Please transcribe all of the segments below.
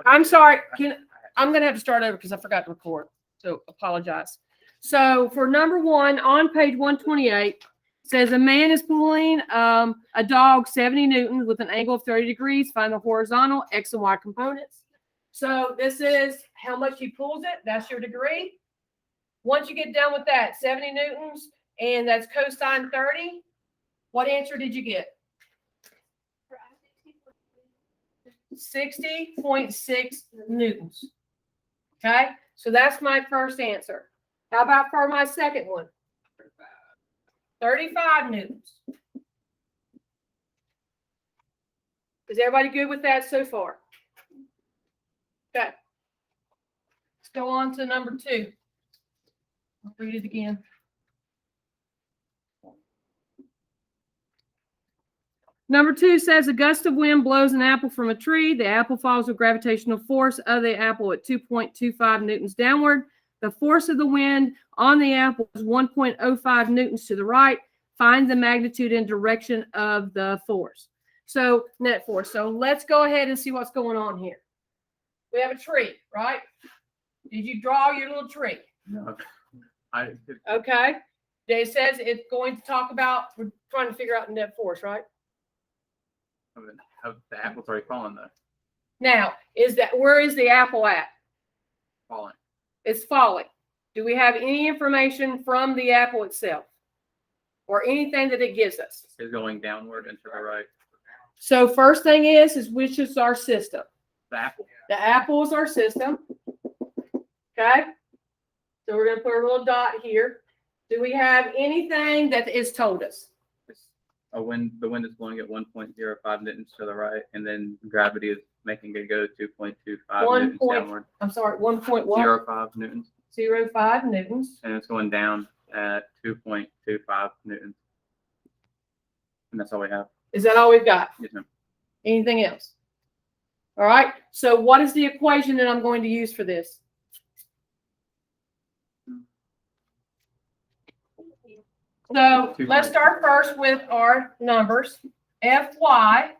I'm sorry. I'm going to have to start over because I forgot to record. So apologize. So for number one on page 128, says a man is pulling a dog 70 newtons with an angle of 30 degrees. Find the horizontal X and Y components. So this is how much he pulls it. That's your degree. Once you get done with that, 70 newtons, and that's cosine 30. What answer did you get? 60.6 newtons. Okay, so that's my first answer. How about for my second one? 35 newtons. Is everybody good with that so far? Okay. Let's go on to number two. I'll read it again. Number two says a gust of wind blows an apple from a tree. The apple falls with gravitational force of the apple at 2.25 newtons downward. The force of the wind on the apple is 1.05 newtons to the right. Find the magnitude and direction of the force. So net force. So let's go ahead and see what's going on here. We have a tree, right? Did you draw your little tree? No. Okay. It says it's going to talk about, we're trying to figure out the net force, right? The apple's already fallen though. Now, where is the apple at? Falling. It's falling. Do we have any information from the apple itself or anything that it gives us? It's going downward and to the right. So first thing is which is our system? The apple. The apple is our system. Okay. So we're going to put a little dot here. Do we have anything that is told us? The wind is blowing at 1.05 newtons to the right, and then gravity is making it go 2.25 newtons downward. I'm sorry, 1.05 newtons. 0.05 newtons. And it's going down at 2.25 newtons. And that's all we have. Is that all we've got? Yes, ma'am. Anything else? All right. So what is the equation that I'm going to use for this? So let's start first with our numbers. Fy,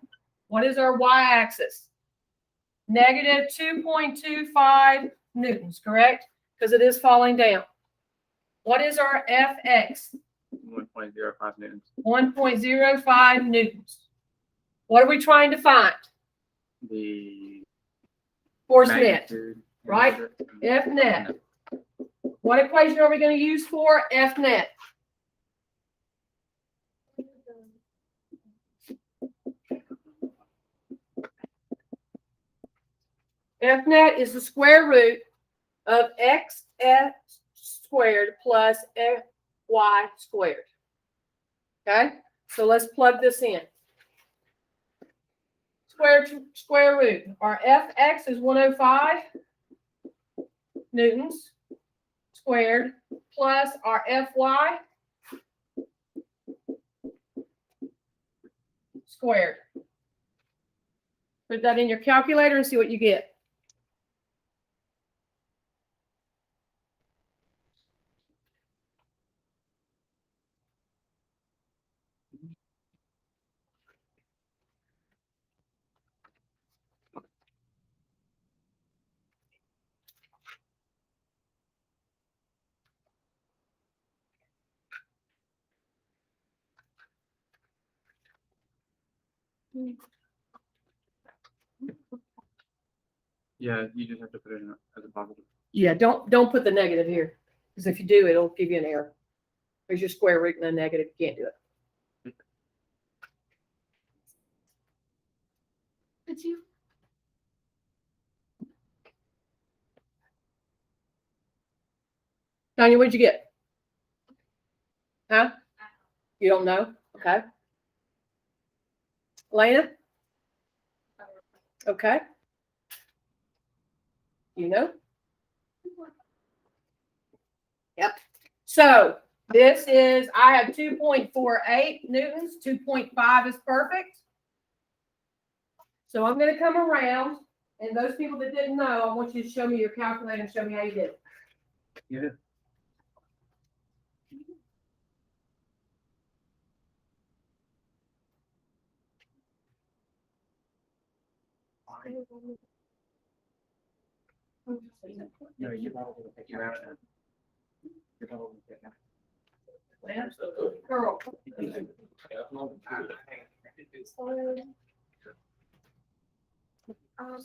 what is our y-axis? Negative 2.25 newtons, correct? Because it is falling down. What is our Fx? 1.05 newtons. 1.05 newtons. What are we trying to find? The Force net, right? F net. What equation are we going to use for F net? F net is the square root of xf squared plus fy squared. Okay, so let's plug this in. Square root. Our fx is 105 newtons squared plus our fy squared. Put that in your calculator and see what you get. Yeah, you just have to put it in as a positive. Yeah, don't put the negative here, because if you do, it'll give you an error. There's your square root and a negative. You can't do it. Did you? Tanya, what'd you get? Huh? You don't know? Okay. Elena? Okay. You know? Yep. So this is, I have 2.48 newtons. 2.5 is perfect. So I'm going to come around, and those people that didn't know, I want you to show me your calculator and show me how you did it. Yeah. No, you're out. Girl. Oh,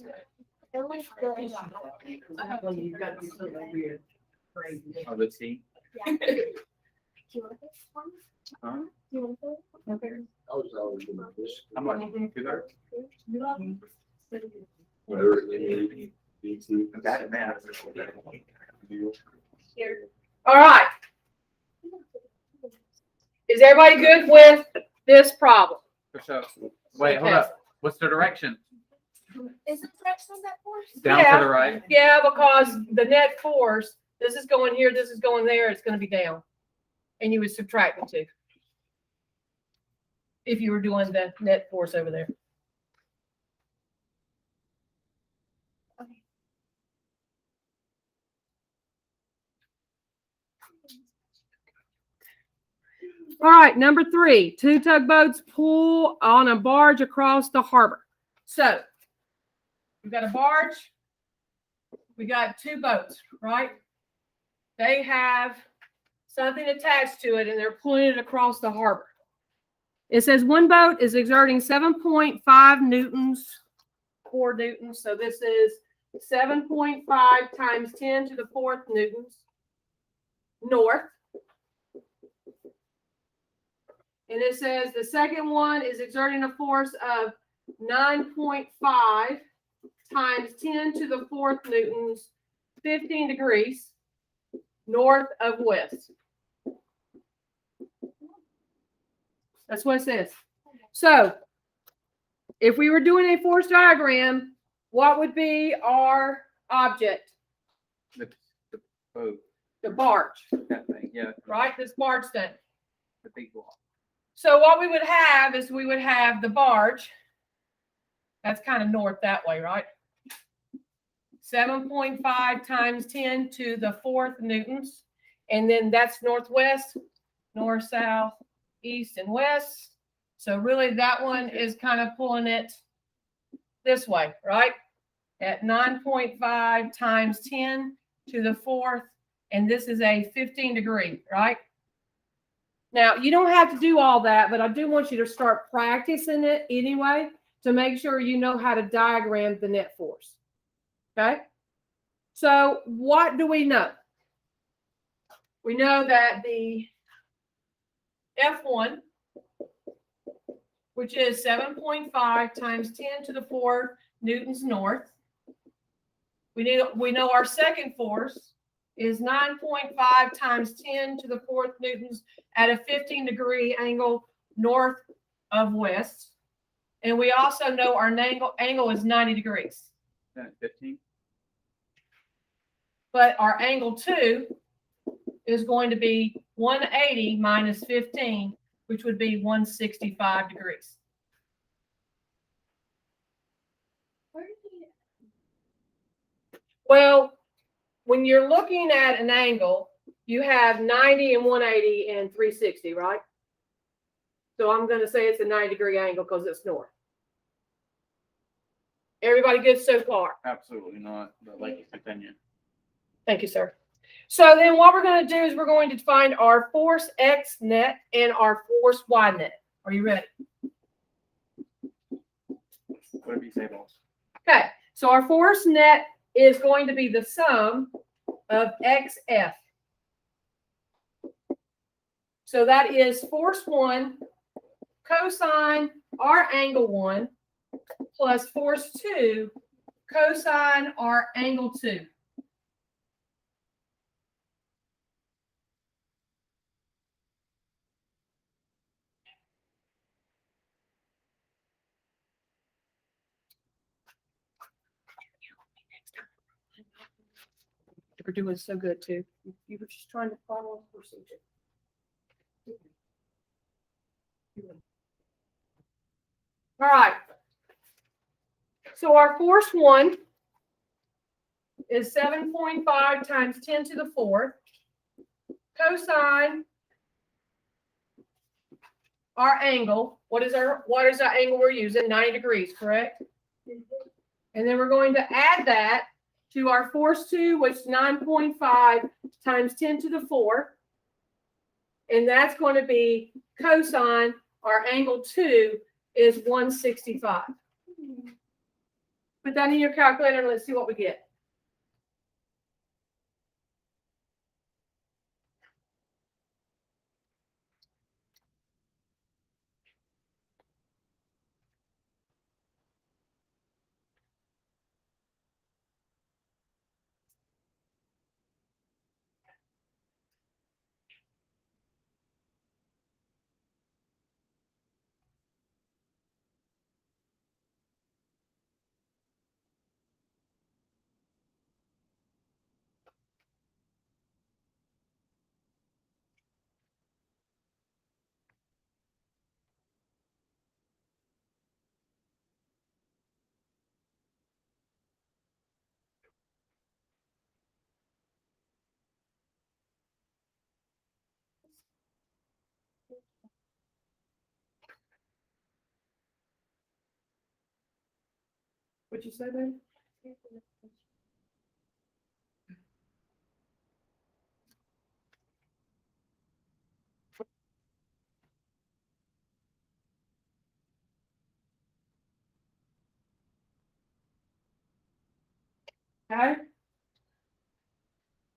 let's see. Huh? How much? 2/3? I got it, man. All right. Is everybody good with this problem? So, wait, hold up. What's the direction? Is the direction of that force? Down Yeah. to the right? Yeah, because the net force, this is going here, this is going there, it's going to be down. And you would subtract the two. If you were doing the net force over there. All right, number 3, 2 tugboats pull on a barge across the harbor. So, we've got a barge, we got 2 boats, right? They have something attached to it and they're pulling it across the harbor. It says one boat is exerting 7.5 newtons, 4 newtons. So this is 7.5 times 10 to the 4th newtons north. And it says the second one is exerting a force of 9.5 times 10 to the 4th newtons, 15 degrees north of west. That's what it says. So, if we were doing a force diagram, what would be our object? The boat, The barge, that thing, yeah, right? This barge thing. the big block. So what we would have is we would have the barge. That's kind of north that way, right? 7.5 times 10 to the 4th newtons. And then that's northwest, north, south, east, and west. So really that one is kind of pulling it this way, right? At 9.5 times 10 to the 4th. And this is a 15 degree, right? Now, you don't have to do all that, but I do want you to start practicing it anyway to make sure you know how to diagram the net force. Okay? So, what do we know? We know that the F1, which is 7.5 times 10 to the 4 newtons north. We know our second force is 9.5 times 10 to the 4th newtons at a 15 degree angle north of west. And we also know our angle is 90 degrees. 15. But our angle 2 is going to be 180 minus 15, which would be 165 degrees. Well, when you're looking at an angle, you have 90 and 180 and 360, right? So I'm going to say it's a 90 degree angle because it's north. Everybody good so far? Absolutely not, but like you continue. Thank you, sir. So then what we're going to do is we're going to find our force X net and our force Y net. Are you ready? Whatever you say, boss. Okay, so our force net is going to be the sum of XF. So that is force 1 cosine our angle 1 plus force 2 cosine our angle 2. We're doing so good too. You were just trying to follow the procedure. All right. So our force 1 is 7.5 times 10 to the 4th cosine our angle. What is our angle we're using? 90 degrees, correct? And then we're going to add that to our force 2, which is 9.5 times 10 to the 4. And that's going to be cosine, our angle 2 is 165. Put that in your calculator and let's see what we get. What'd you say, babe? Okay.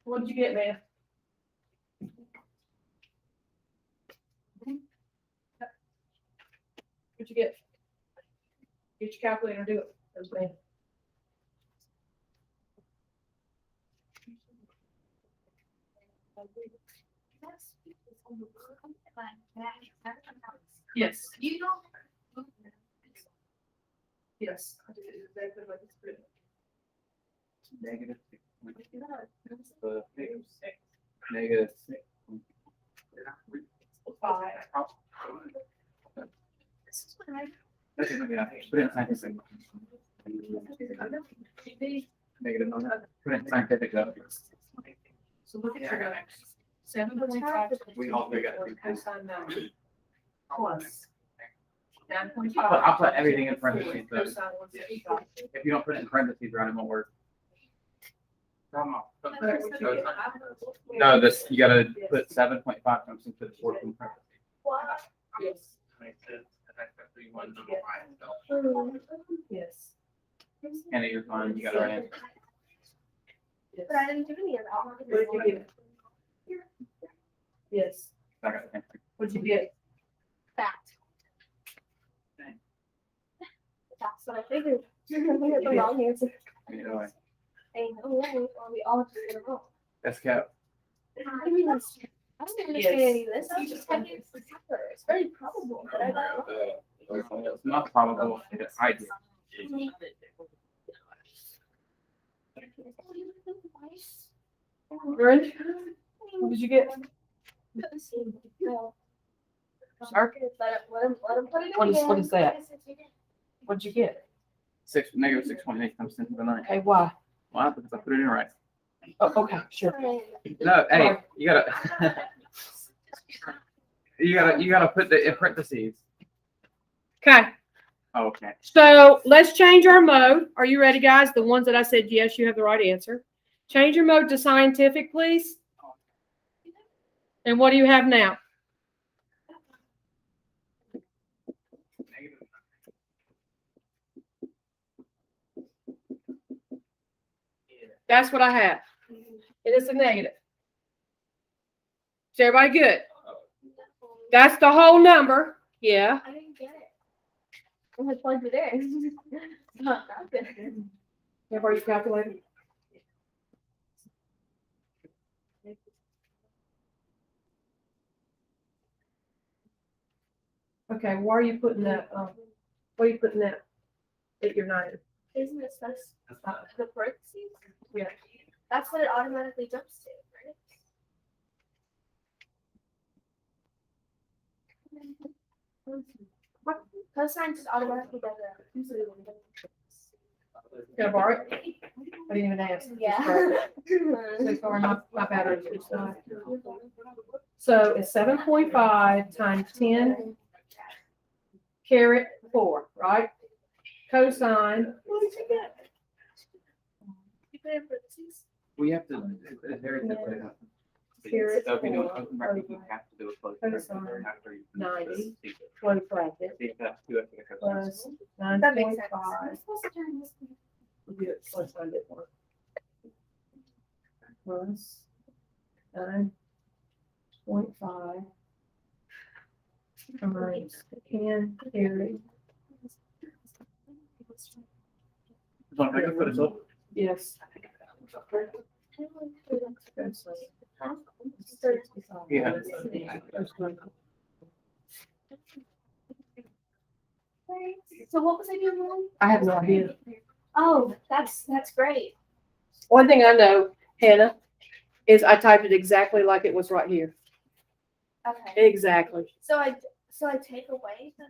What did you get, man? What'd you get? Get your calculator and do it. That's me. Yes. You don't. Yes. I did it exactly like it's written. Negative 6. Negative 6. 5. This is what I. Yeah, put it in scientific. Negative 9. Put it in scientific though. So look at your next. 7.5. We all three got Cosine 9 plus 9.5. I'll put everything in parentheses though. Cosine 165. If you don't put it in parentheses, right, it won't work. No, this, you gotta put 7.5 times into the 4 in parentheses. Yes. Yes. And you're fine, you got it right. Yes. But I didn't do any of that. What did you get? Yes. I got it. What'd you get? That. That's what I figured. I figured the wrong answer. You know, I know, right? Or we all just get it wrong. that's cap. I mean, I don't understand any of this. I was just having it for supper. It's very probable that I got it wrong. It's not probable, it's ideal. Brenda? What did you get? Sir? Let him put it in What is- again. what is that? What'd you get? Negative 6.8 times 10 to the 9. Okay, why? Why? Because I put it in right. Oh, okay, sure. No, hey, you gotta, you gotta put the in parentheses. Okay, Okay. so let's change our mode. Are you ready, guys? The ones that I said, yes, you have the right answer. Change your mode to scientific, please. And what do you have now? That's what I have. It is a negative. Is everybody good? That's the whole number. Yeah. I didn't get it. I plugged it in. Not that good. Everybody calculated? Okay, why are you putting that, why are you putting that at your 9? Isn't it supposed the parentheses? Yeah. That's what it automatically jumps to, right? Cosine just automatically does it. Can I borrow it? I didn't even ask. Yeah. So sorry, my battery's just died. So it's 7.5 times 10 caret 4, right? Cosine put in parentheses? We have to, it's very simply. Here So if you do it's an open bracket, you have to do a closed bracket Cosine after you. 90. One bracket So you have to do it for the cosine. plus That makes sense. 9.5. I'm supposed to turn this. We'll do it plus 1.1. Plus 9.5 times 10 carry. Yes. Yeah. So what was I doing wrong? I have no idea. Oh, that's great. One thing I know, Hannah, is I typed it exactly like it was right here. Okay. Exactly. So I take away the.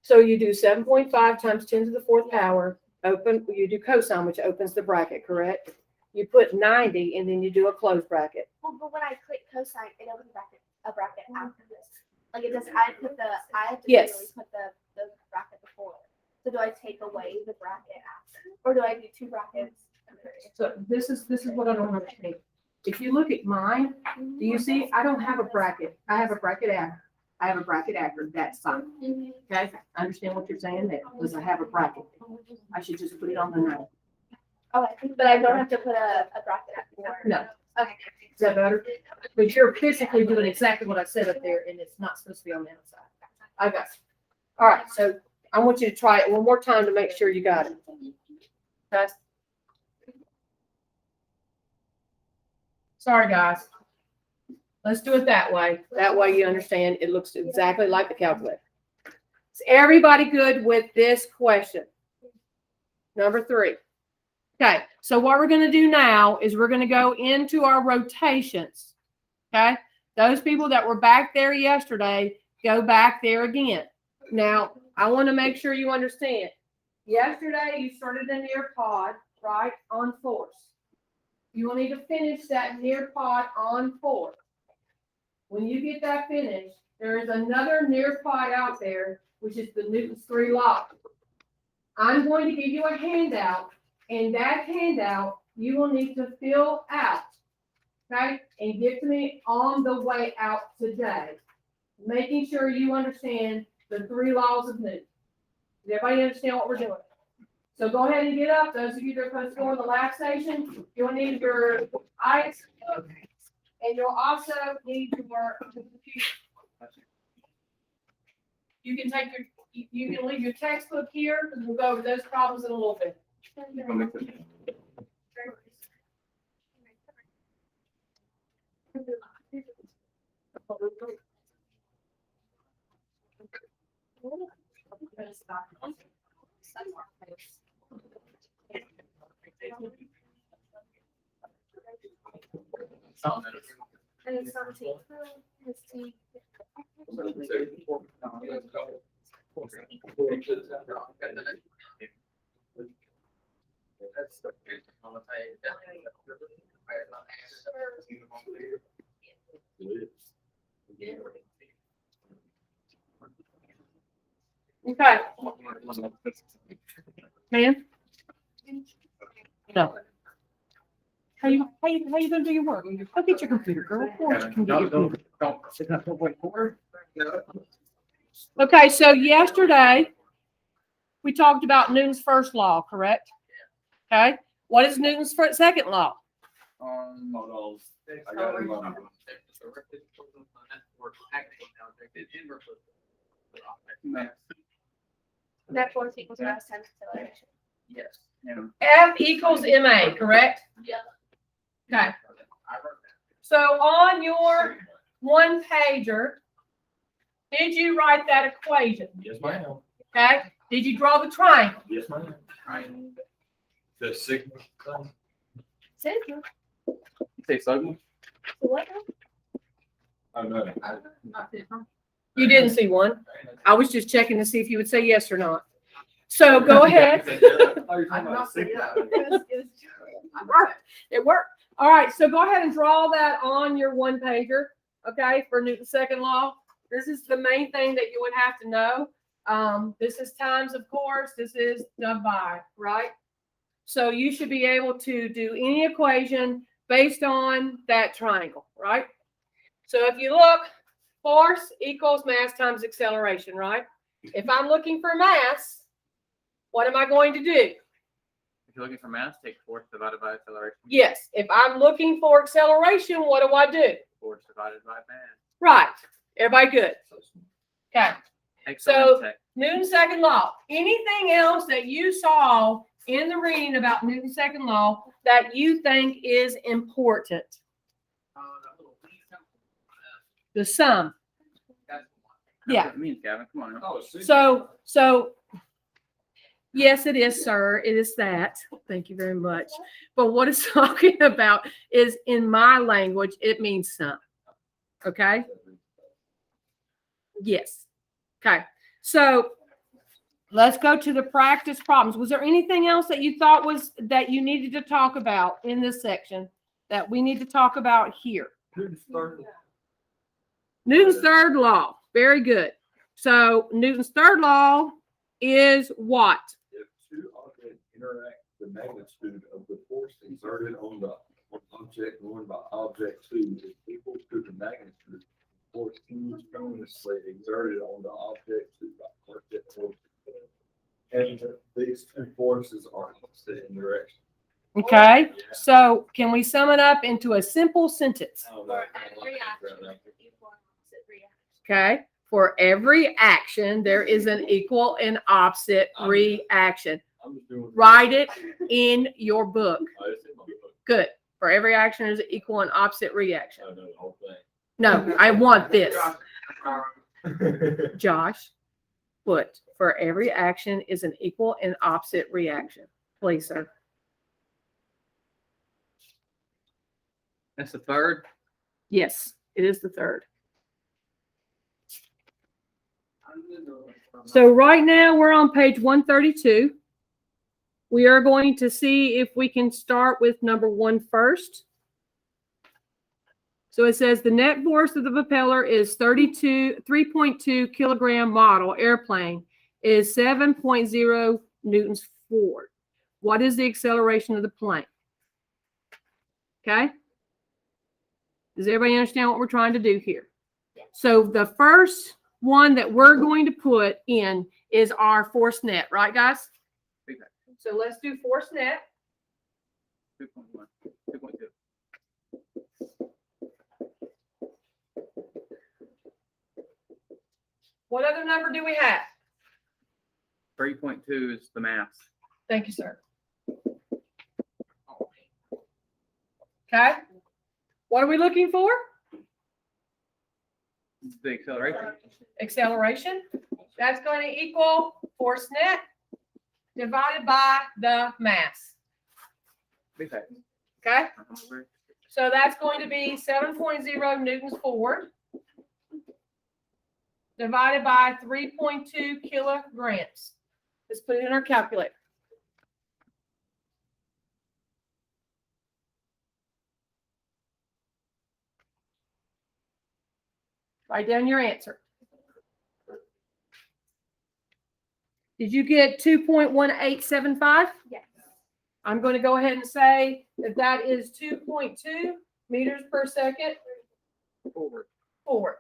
So you do 7.5 times 10 to the fourth power, open, you do cosine, which opens the bracket, correct? You put 90 and then you do a closed bracket. Well, but when I click cosine, it opens a bracket after this. Like it does. I have to Yes. manually put the bracket before. So do I take away the bracket after, or do I do two brackets? So this is what I don't understand. If you look at mine, do you see, I don't have a bracket. I have a bracket after. I have a bracket after, that's fine. Okay, I understand what you're saying there, because I have a bracket. I should just put it on the 90. Oh, but I don't have to put a bracket after. No. Okay. Is that better? But you're physically doing exactly what I said up there, and it's not supposed to be on the outside. I got it. All right, so I want you to try it one more time to make sure you got it. Okay? Sorry, guys. Let's do it that way. That way you understand it looks exactly like the calculator. Is everybody good with this question? Number 3. Okay, so what we're going to do now is we're going to go into our rotations. Okay, those people that were back there yesterday, go back there again. Now, I want to make sure you understand. Yesterday, you started a near pod, right, on force. You will need to finish that near pod on force. When you get that finished, there is another near pod out there, which is the Newton's 3 law. I'm going to give you a handout, and that handout you will need to fill out, okay, and give to me on the way out today, making sure you understand the 3 laws of Newton. Does everybody understand what we're doing? So go ahead and get up. Those of you that are going to go in the lab station, you'll need your ice, and you'll also need your computer. You can take you can leave your textbook here, because we'll go over those problems in a little bit. And it's not tea. It's tea. Okay. Man? No. How you gonna do your work? Go get your computer, girl. Of course you can get your computer. Okay, so yesterday we talked about Newton's first law, correct? Okay. What is Newton's second law? That force equals mass times acceleration. Yes. F equals ma, correct? Yeah. Okay. So on your 1-pager, did you write that equation? Yes, ma'am. Okay. Did you draw the triangle? Yes, ma'am. The signal. Sigma. Say Sigma? What? Oh, no. You didn't see one. I was just checking to see if you would say yes or not. So go ahead. It worked. All right. So go ahead and draw that on your 1-pager. Okay. For Newton's second law. This is the main thing that you would have to know. This is times, of course. This is divide, right? So you should be able to do any equation based on that triangle, right? So if you look, force equals mass times acceleration, right? If I'm looking for mass, what am I going to do? If you're looking for mass, take force divided by acceleration. Yes, if I'm looking for acceleration, what do I do? Force divided by mass. Right. Everybody good? Okay. Excellent. So Newton's second law. Anything else that you saw in the reading about Newton's second law that you think is important? The sum. That's Yeah. what it means, Gavin. Come on. So yes, it is, sir. It is that. Thank you very much. But what it's talking about is, in my language, it means sum. Okay? Yes. Okay. So let's go to the practice problems. Was there anything else that you thought was that you needed to talk about in this section that we need to talk about here? Newton's third law. Very good. So Newton's third law is what? If two objects interact, the magnitude of the force exerted on the object one by object two is equal to the magnitude of the force instantaneously exerted on the object two by object one. And these two forces are opposite in direction. Okay. So can we sum it up into a simple sentence? Okay. For every action, there is an equal and opposite reaction. Write it in your book. Good. For every action, there's an equal and opposite reaction. No, I want this. Josh, put for every action is an equal and opposite reaction. Please, sir. That's the third. Yes, it is the third. So right now we're on page 132. We are going to see if we can start with number 1 first. So it says the net force of the propeller is 3.2 kilogram model airplane is 7.0 newtons forward. What is the acceleration of the plane? Okay. Does everybody understand what we're trying to do here? Yes. So the first one that we're going to put in is our force net, right, guys? So let's do force net. 2.1, 2.2. What other number do we have? 3.2 is the mass. Thank you, sir. Okay. What are we looking for? The acceleration. Acceleration. That's going to equal force net divided by the mass. Okay. Okay. So that's going to be 7.0 newtons forward divided by 3.2 kilograms. Let's put it in our calculator. Write down your answer. Did you get 2.1875? Yes. I'm going to go ahead and say that that is 2.2 meters per second Forward. forward.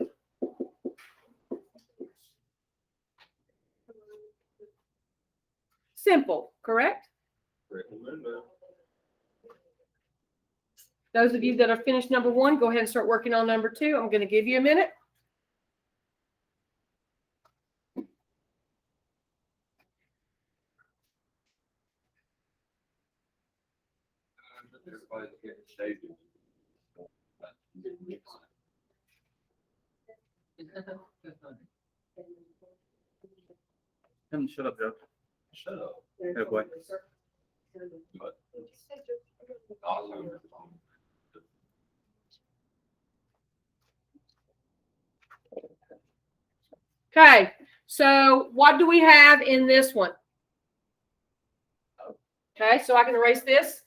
Simple, correct? Those of you that have finished number 1, go ahead and start working on number 2. I'm going to give you a minute. Shut up, Joe. Shut up. Oh boy. Okay, so what do we have in this one? Okay, so I can erase this.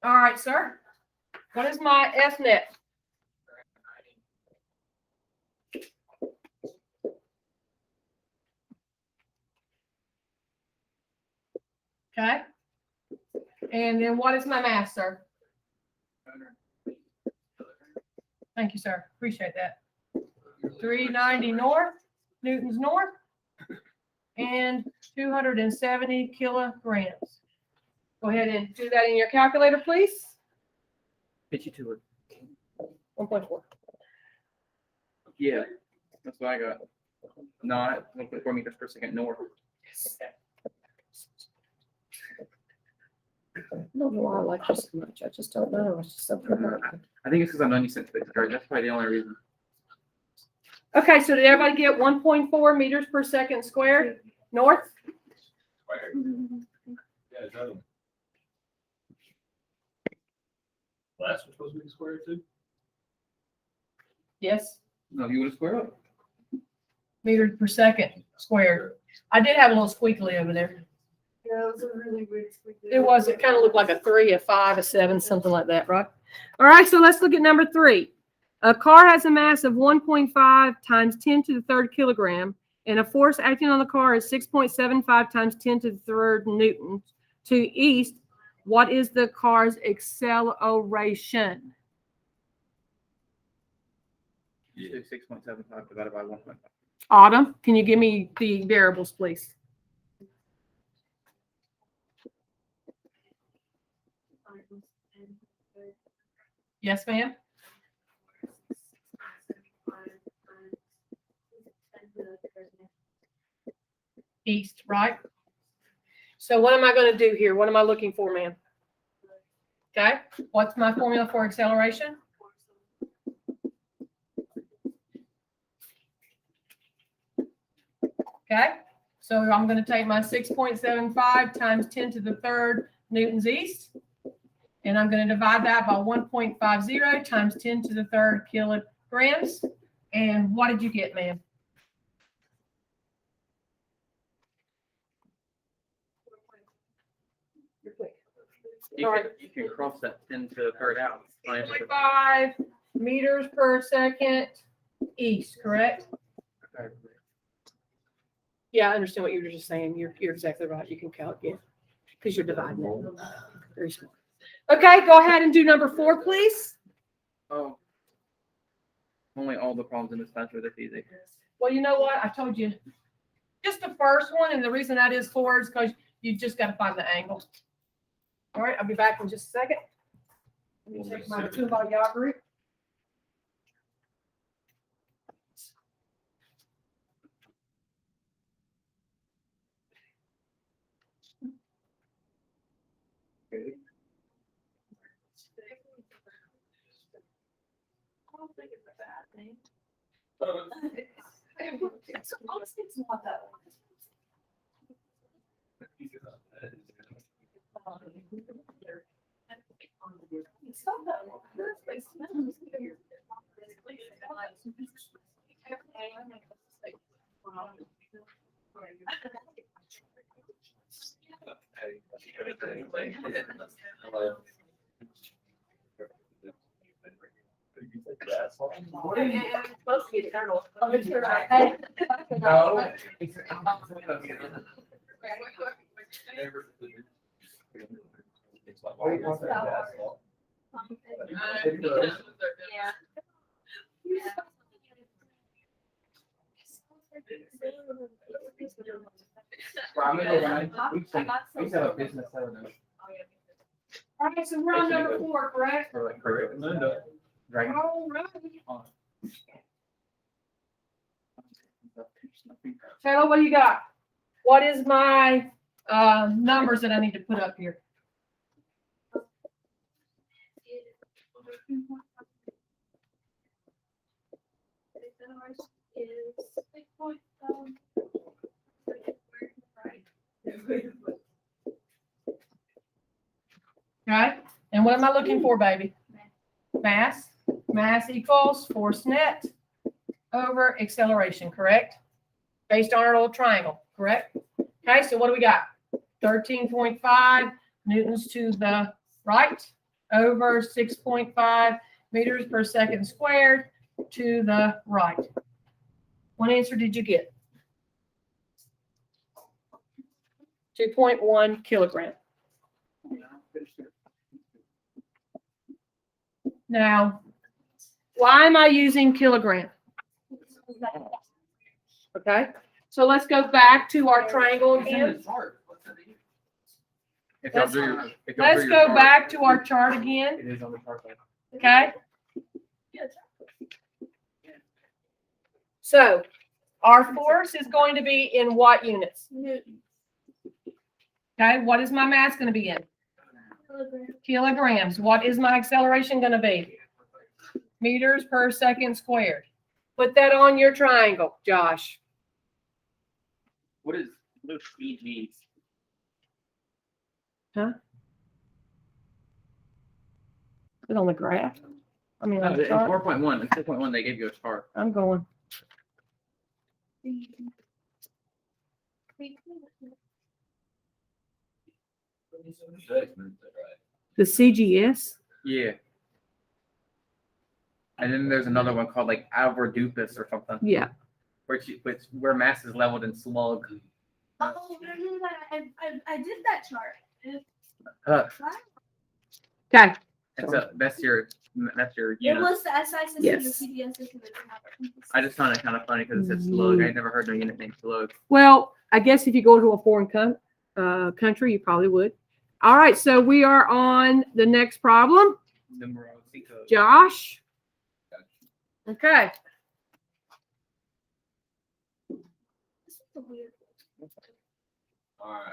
All right, sir. What is my F net? Okay? And then what is my mass, sir? Thank you, sir. Appreciate that. 390 north, newtons north, and 270 kilograms. Go ahead and do that in your calculator, please. Get you to it. 1.4. Yeah, that's what I got. Not 1.4 meters per second north. I don't know why I like you so much. I just don't know. It's just something about it. I think it's because I'm 90 cents big. That's probably the only reason. Okay, so did everybody get 1.4 meters per second squared north? Yeah, is that a- Last was supposed to be square too? Yes, No, you want to square up? meters per second squared. I did have a little squiggly over there. Yeah, it was a really weird. It was, it kind of looked like a 3, a 5, a 7, something like that, right? All right, so let's look at number 3. A car has a mass of 1.5 times 10 to the third kilogram, and a force acting on the car is 6.75 times 10 to the third newtons to east. What is the car's acceleration? Yeah. 6.75 divided by 1.5. Autumn, can you give me the variables, please? Yes, ma'am. East, right? So what am I going to do here? What am I looking for, ma'am? Okay, what's my formula for acceleration? Okay, so I'm going to take my 6.75 times 10 to the third newtons east, and I'm going to divide that by 1.50 times 10 to the third kilograms. And what did you get, ma'am? You can cross that 10 to the third out. 0.5 meters per second east, correct? Yeah, I understand what you were just saying. You're exactly right. You can count, yeah, because you're dividing it. Very smart. Okay, go ahead and do number 4, please. Oh. Only all the problems in this class are this easy. Well, you know what? I told you. Just the first one, and the reason that is 4 is because you just got to find the angle. All right, I'll be back in just a second. Let me take my 2 by y'all group. I don't think it's a bad thing. It's not that one. It's not that one. What are you? Supposed to be eternal. No. It's like, why you want that asphalt? Yeah. Well, I remember when we used to have a business Saturday. All right, so we're on number 4, correct? For like Correct, Linda. Dragon. All right. Taylor, what do you got? What is my numbers that I need to put up here? Okay, and what am I looking for, baby? Mass. Mass equals force net over acceleration, correct? Based on our little triangle, correct? Okay, so what do we got? 13.5 newtons to the right over 6.5 meters per second squared to the right. What answer did you get? 2.1 kilogram. Now, why am I using kilogram? Okay, so let's go back to our triangle again. If y'all Let's- do your- if y'all do Let's your go chart, back to our chart again, It is on the chart. Though. okay? So our force is going to be in what units? Okay, what is my mass going to be in? Kilograms. What is my acceleration going to be? Meters per second squared. Put that on your triangle, Josh. What is CGs? Put it on the graph. I mean, on the In chart. 4.1, in 4.1, they gave you a chart. I'm going. The CGS. Yeah. And then there's another one called like Alvordupus or something, Yeah. where mass is leveled in slug. Oh, but I remember that. I did that chart. Uh, Okay. that's your It unit. was the SI system, Yes. the CDS system. I just found it kind of funny because it said slug. I never heard no unit named slug. Well, I guess if you go to a foreign country, you probably would. All right. So we are on the next problem. Numero cinco. Josh. Okay. This is a weird. Alright.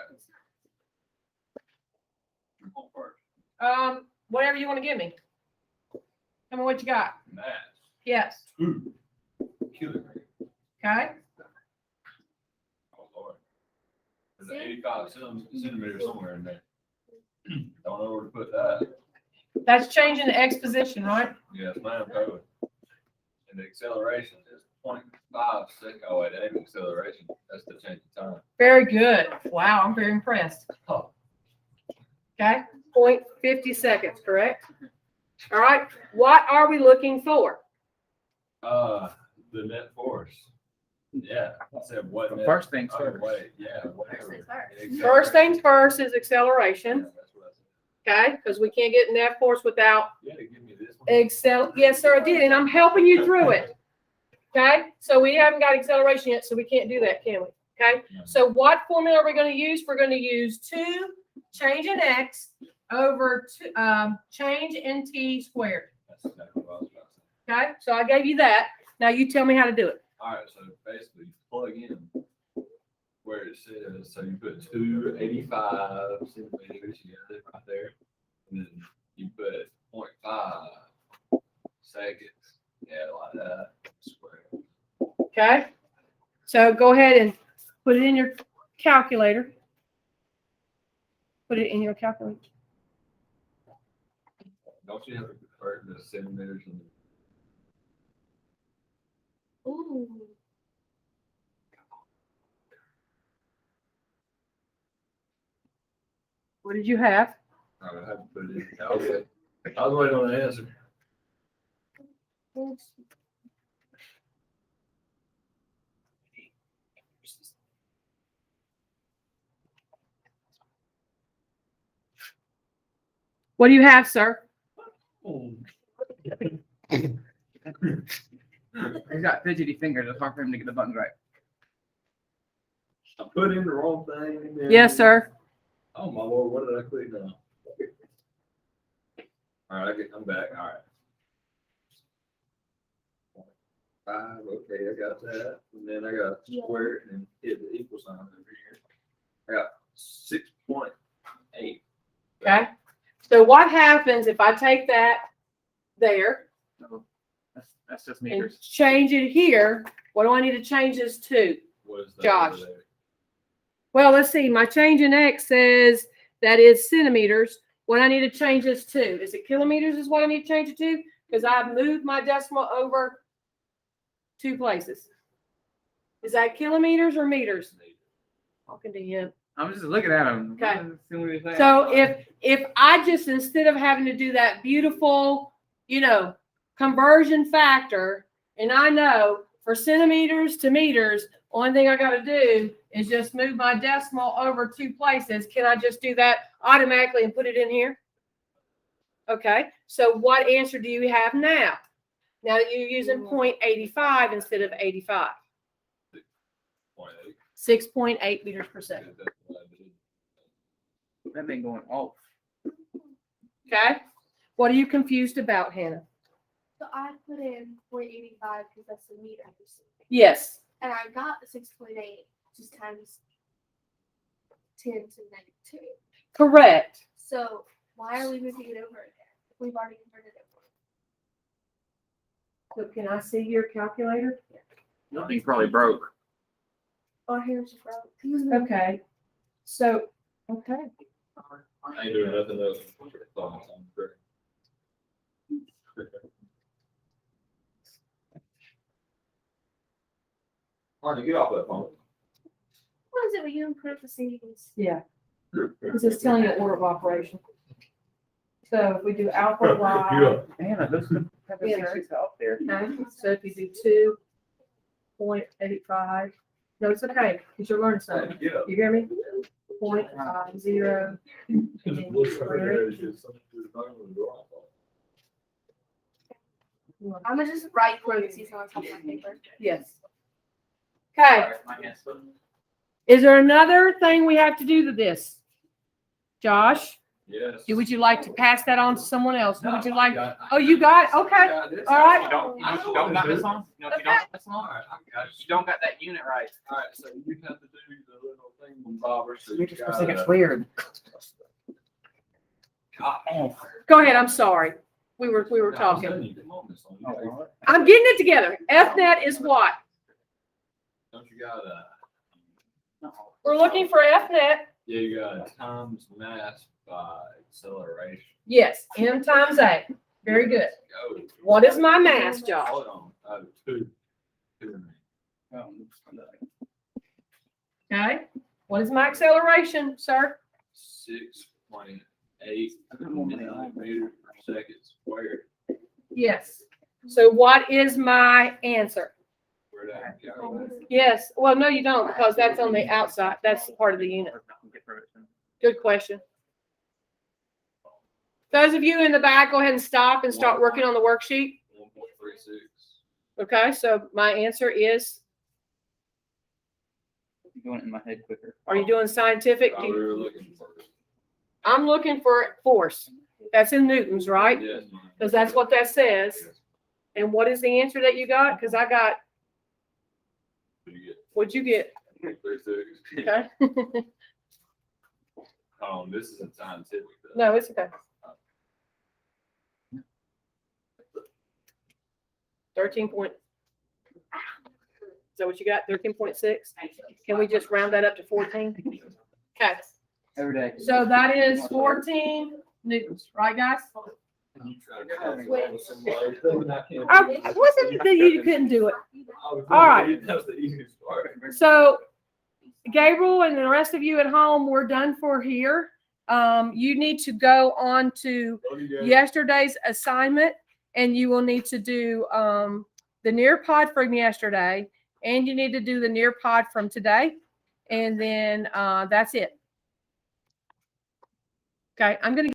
Whatever you want to give me. Tell me what you got. Mass, Yes. 2 kilograms. Okay. Oh, Lord. There's an 85 centimeters somewhere in there. Don't know where to put that. That's changing the X position, right? Yes, ma'am, totally. And the acceleration is 0.5 second. Oh, wait, that ain't acceleration. That's the change of time. Very good. Wow, I'm very impressed. Oh. Okay. 0.50 seconds, correct? All right. What are we looking for? The net force. Yeah, I said what? The net- first things oh, first. wait, yeah, whatever. First things first is Yeah, acceleration, that's what I said. okay? Because we can't get net force without You had to give me this one. Yes, sir, I did, and I'm helping you through it. Okay, so we haven't got acceleration yet, so we can't do that, can we? Okay, so what formula are we going to use? We're going to use 2 change in x over change in t squared. That's exactly what I was about to say. Okay, so I gave you that. Now you tell me how to do it. All right, so basically plug in where it says, so you put 285 centimeters, you got it right there. And then you put 0.5 seconds, yeah, like that, square. Okay, so go ahead and put it in your calculator. Put it in your calculator. Don't you have to convert the centimeters and Ooh. What did you have? I would have to put it in. Okay. I was waiting on the answer. What do you have, sir? He's got fidgety fingers. It's hard for him to get the buttons right. I put in the wrong thing. and then- Yes, sir. Oh my lord, what did I click now? All right, I'm back. All right. 5, okay, I got that. And then I got square and hit the equal sign over here. I got 6.8. Okay. So what happens if I take that there No, that's just and meters. change it here? What do I need to change this to? What is that? Josh. over there? Well, let's see. My change in X says that is centimeters. What I need to change this to? Is it kilometers is what I need to change it to? Because I've moved my decimal over 2 places. Is that kilometers or meters? Talking to him. I'm just looking at him. Okay. See what he's saying. So if I just, instead of having to do that beautiful, conversion factor, and I know for centimeters to meters, Only thing I gotta do is just move my decimal over 2 places. Can I just do that automatically and put it in here? Okay, so what answer do you have now? Now that you're using 0.85 instead of 85. 6.8 meters per second. That been going off. Okay, what are you confused about, Hannah? So I put in 0.85 because that's the meter. Yes. And I got the 6.8 just times 10 to the -2. Correct. So why are we moving it over again? We've already converted it. So can I see your calculator? You probably broke. Oh, here's your broke. Okay. So, okay. I ain't doing nothing else. I'm great. Marty, get off that phone. What is it when you improve the settings? Yeah. This is telling you order of operation. So if we do alpha Y. Man, those have been six out there. Okay, so if you do 2.85, no, it's okay, because you're learning something. Get up. You hear me? 0.50. I'm gonna just write parentheses on top of my paper. Yes. Okay, is there another thing we have to do to this? Josh, Yes. would you like to pass that on to someone else? Who would you like? Oh, you got it? Okay, all right. You don't got this on? You know, if you don't got this on, Alright, I got you don't got that unit right. Alright, so you have to do the little thing when Bobber says. Meters per second's weird. Go ahead, I'm sorry. We were talking. Don't I'm getting it together. FNet is what? you got We're looking for FNet. yeah, you got times mass by acceleration. Yes, M times A. Very good. Go. What is my mass, Josh? Hold on, two. Okay. What is my acceleration, sir? 6.8 meters per second squared. Yes. So what is my answer? Where that go? Yes. Well, no, you don't, because that's on the outside. That's part of the unit. Good question. Those of you in the back, go ahead and stop and start working on the worksheet. 1.36. Okay, so my answer is, Doing it in my head quicker. are you doing scientific? Oh, we were looking for it. I'm looking for force. That's in newtons, right? Yes. Because that's what that says. And what is the answer that you got? Because I got, what'd you get? 1.36. Okay. This isn't scientific. though. No, it's okay. 13 point. Is that what you got? 13.6? Can we just round that up to 14? Okay. Every day. So that is 14 newtons, right, guys? Wasn't that you couldn't do it. All right. That was the easiest part. So Gabriel and the rest of you at home, we're done for here. You need to go on to yesterday's assignment, and you will need to do the Nearpod from yesterday, and you need to do the Nearpod from today, and then that's it. Okay, I'm gonna